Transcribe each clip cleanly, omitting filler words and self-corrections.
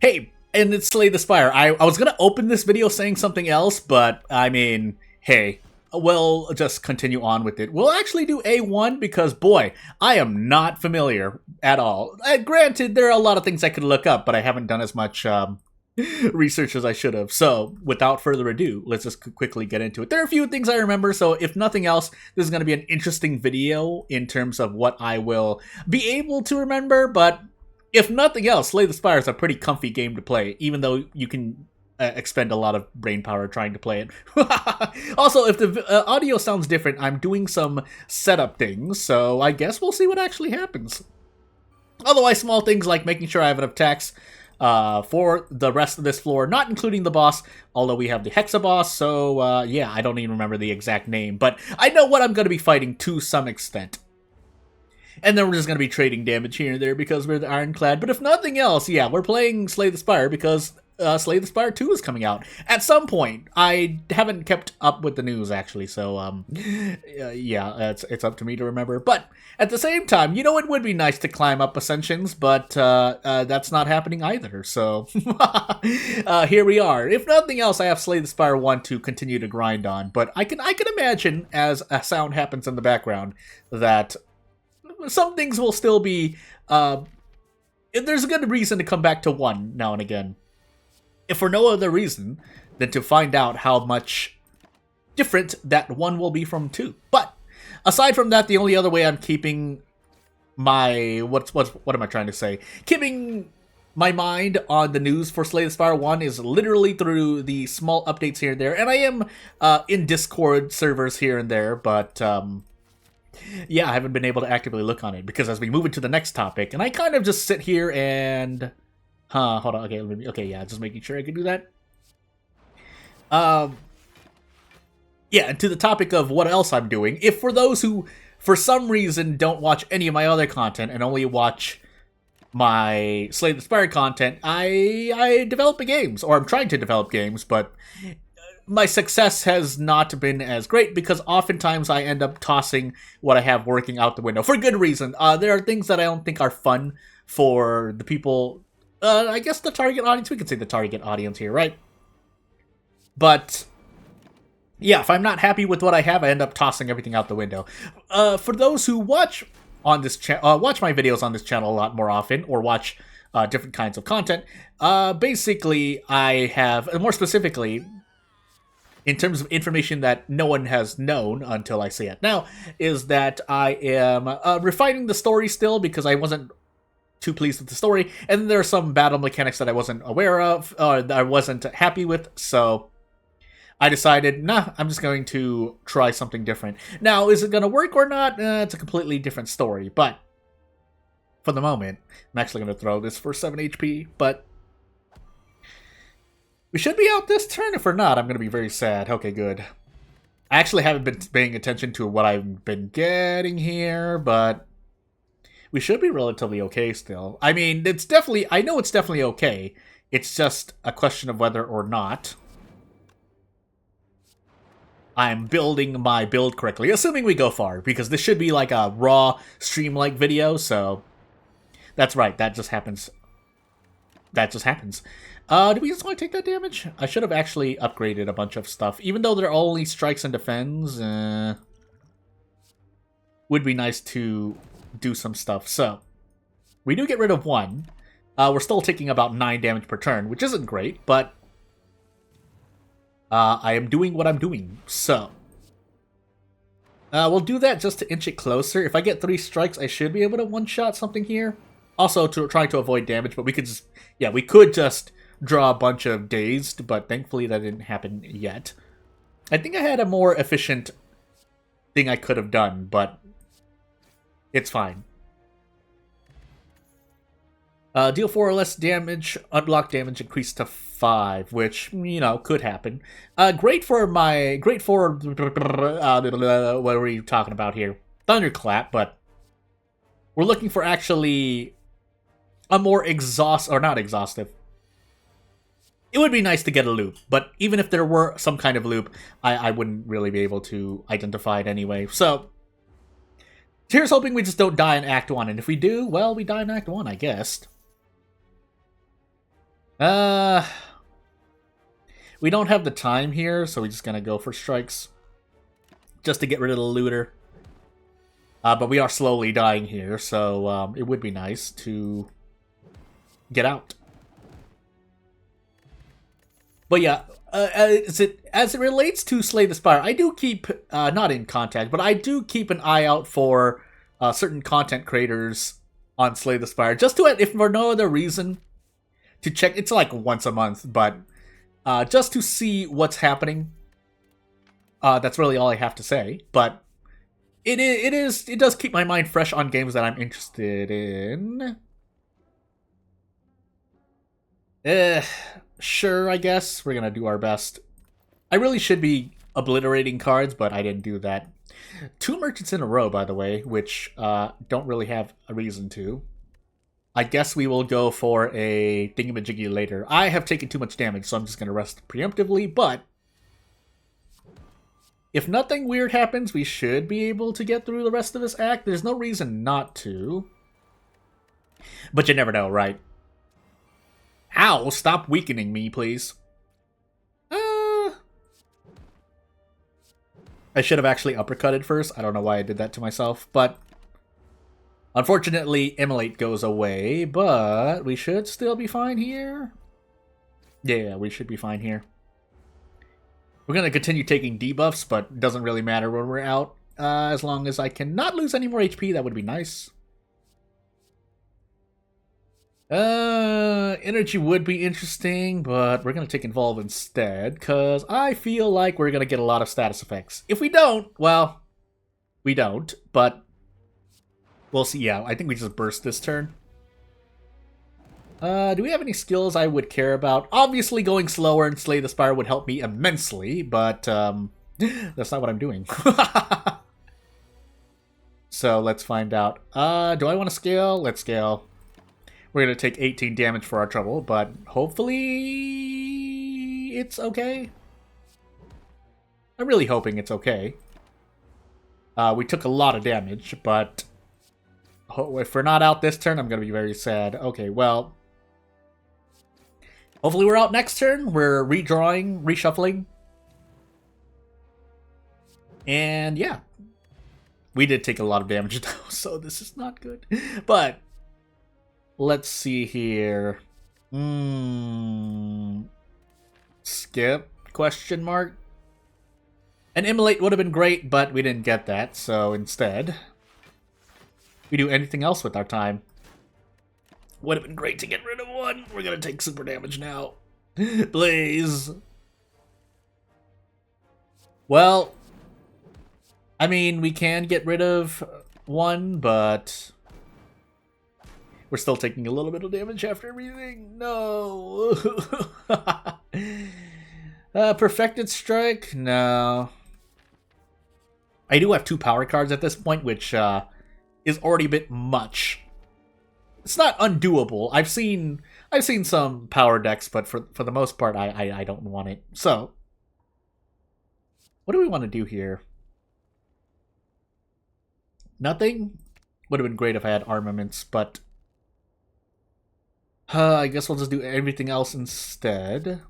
Hey, and it's Slay the Spire. I was gonna open this video saying something else, but I mean, hey, we'll just continue on with it. We'll actually do A1 because, boy, I am not familiar at all. Granted, there are a lot of things I could look up, but I haven't done as much research as I should have. So, without further ado, let's just quickly get into it. There are a few things I remember, so if nothing else, this is going to be an interesting video in terms of what I will be able to remember, but if nothing else, Slay the Spire is a pretty comfy game to play, even though you can expend a lot of brain power trying to play it. Also, if the audio sounds different, I'm doing some setup things, so I guess we'll see what actually happens. Otherwise, small things like making sure I have enough attacks for the rest of this floor, not including the boss, although we have the Hexa boss, so yeah, I don't even remember the exact name, but I know what I'm going to be fighting to some extent. And then we're just going to be trading damage here and there because we're the Ironclad. But if nothing else, yeah, we're playing Slay the Spire because Slay the Spire 2 is coming out at some point. I haven't kept up with the news, actually, so, yeah, it's up to me to remember. But at the same time, you know, it would be nice to climb up Ascensions, but that's not happening either, so here we are. If nothing else, I have Slay the Spire 1 to continue to grind on, but I can imagine, as a sound happens in the background, that some things will still be, there's a good reason to come back to 1 now and again. If for no other reason than to find out how much different that 1 will be from 2. But, aside from that, the only other way I'm keeping my, what am I trying to say? Keeping my mind on the news for Slay the Spire 1 is literally through the small updates here and there. And I am in Discord servers here and there, but, yeah, I haven't been able to actively look on it because as we move into the next topic, and I kind of just sit here and, hold on, okay, yeah, just making sure I can do that. Yeah, and to the topic of what else I'm doing, if for those who, for some reason, don't watch any of my other content and only watch my Slay the Spire content, I develop games, or I'm trying to develop games, but my success has not been as great because oftentimes I end up tossing what I have working out the window for good reason. There are things that I don't think are fun for the people, I guess the target audience. We can say the target audience here, right? But yeah, if I'm not happy with what I have, I end up tossing everything out the window. For those who watch on this watch my videos on this channel a lot more often, or watch different kinds of content, basically I have, more specifically, in terms of information that no one has known until I say it now, is that I am refining the story still because I wasn't too pleased with the story, and there are some battle mechanics that I wasn't aware of, that I wasn't happy with, so I decided, nah, I'm just going to try something different. Now, is it going to work or not? It's a completely different story, but for the moment, I'm actually going to throw this for 7 HP, but we should be out this turn. If we're not, I'm going to be very sad. Okay, good. I actually haven't been paying attention to what I've been getting here, but we should be relatively okay still. I mean, it's definitely, I know it's definitely okay. It's just a question of whether or not I'm building my build correctly, assuming we go far, because this should be like a raw stream-like video, so that's right, that just happens. That just happens. Do we just want to take that damage? I should have actually upgraded a bunch of stuff. Even though they're only strikes and defends, would be nice to do some stuff. So, we do get rid of 1. We're still taking about 9 damage per turn, which isn't great, but I am doing what I'm doing. So, we'll do that just to inch it closer. If I get 3 strikes, I should be able to one-shot something here. Also, trying to avoid damage, but we could just, yeah, we could just draw a bunch of dazed, but thankfully that didn't happen yet. I think I had a more efficient thing I could have done, but it's fine. Deal 4 or less damage, unblock damage increased to 5, which, you know, could happen. Great for, what are we talking about here? Thunderclap, but we're looking for actually a more not exhaustive. It would be nice to get a loop, but even if there were some kind of loop, I wouldn't really be able to identify it anyway. So, here's hoping we just don't die in Act 1, and if we do, well, we die in Act 1, I guess. Uh, we don't have the time here, so we're just gonna go for strikes. Just to get rid of the looter. But we are slowly dying here, so it would be nice to get out. But yeah, as it relates to Slay the Spire, I do keep, not in contact, but I do keep an eye out for certain content creators on Slay the Spire, just to, if for no other reason, to check. It's like once a month, but just to see what's happening. That's really all I have to say, but it does keep my mind fresh on games that I'm interested in. Sure, I guess. We're gonna do our best. I really should be obliterating cards, but I didn't do that. 2 merchants in a row, by the way, which don't really have a reason to. I guess we will go for a thingamajiggy later. I have taken too much damage, so I'm just gonna rest preemptively, but if nothing weird happens, we should be able to get through the rest of this act. There's no reason not to. But you never know, right? Ow, stop weakening me, please. I should have actually uppercutted first. I don't know why I did that to myself, but unfortunately, Immolate goes away, but we should still be fine here. Yeah, we should be fine here. We're going to continue taking debuffs, but it doesn't really matter when we're out. As long as I can not lose any more HP, that would be nice. Energy would be interesting, but we're going to take Involve instead, because I feel like we're going to get a lot of status effects. If we don't, well, we don't, but we'll see. Yeah, I think we just burst this turn. Do we have any skills I would care about? Obviously, going slower and Slay the Spire would help me immensely, but that's not what I'm doing. So let's find out. Do I want to scale? Let's scale. We're going to take 18 damage for our trouble, but hopefully it's okay. I'm really hoping it's okay. We took a lot of damage, but if we're not out this turn, I'm going to be very sad. Okay, well, hopefully we're out next turn. We're redrawing, reshuffling. And yeah, we did take a lot of damage though, so this is not good. But let's see here. Skip? Question mark? An Immolate would have been great, but we didn't get that, so instead we do anything else with our time. Would have been great to get rid of one. We're gonna take super damage now. Please. Well, I mean, we can get rid of one, but we're still taking a little bit of damage after everything. No. Perfected Strike? No. I do have 2 power cards at this point, which is already a bit much. It's not undoable. I've seen some power decks, but for the most part, I don't want it. So, what do we want to do here? Nothing? Would have been great if I had armaments, but I guess we'll just do everything else instead.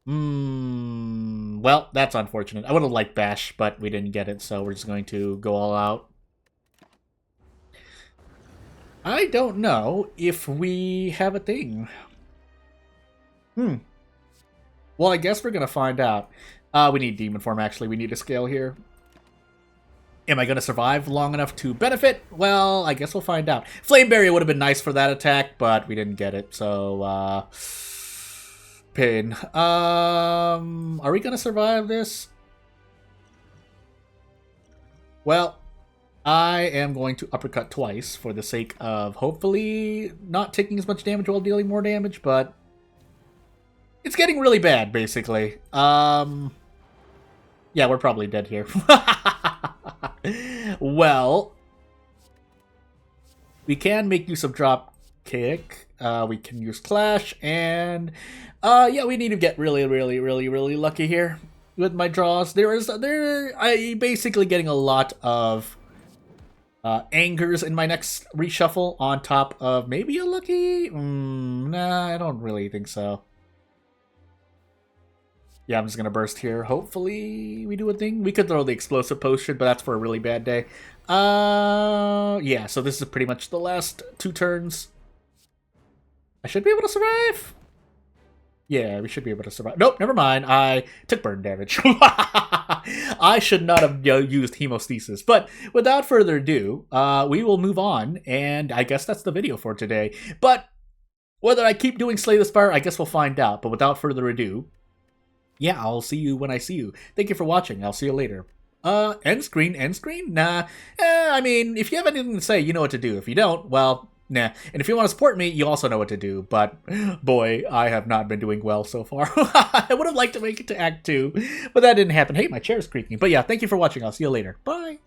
Well, that's unfortunate. I would have liked Bash, but we didn't get it, so we're just going to go all out. I don't know if we have a thing. Well, I guess we're going to find out. We need Demon Form, actually. We need a scale here. Am I going to survive long enough to benefit? Well, I guess we'll find out. Flame Barrier would have been nice for that attack, but we didn't get it, so, pain. Are we going to survive this? Well, I am going to uppercut twice for the sake of hopefully not taking as much damage while dealing more damage, but it's getting really bad, basically. Yeah, we're probably dead here. Well, we can make use of Drop Kick. We can use Clash, and yeah, we need to get really lucky here with my draws. I'm basically getting a lot of Angers in my next reshuffle on top of maybe a lucky? Nah, I don't really think so. Yeah, I'm just gonna burst here. Hopefully we do a thing. We could throw the explosive potion, but that's for a really bad day. Yeah, so this is pretty much the last 2 turns. I should be able to survive. Yeah, we should be able to survive. Nope, never mind. I took burn damage. I should not have used hemostasis. But without further ado, we will move on, and I guess that's the video for today. But whether I keep doing Slay the Spire, I guess we'll find out. But without further ado, yeah, I'll see you when I see you. Thank you for watching. I'll see you later. End screen? End screen? Nah. I mean, if you have anything to say, you know what to do. If you don't, well, nah. And if you want to support me, you also know what to do. But, boy, I have not been doing well so far. I would have liked to make it to Act 2, but that didn't happen. Hey, my chair is creaking. But yeah, thank you for watching. I'll see you later. Bye.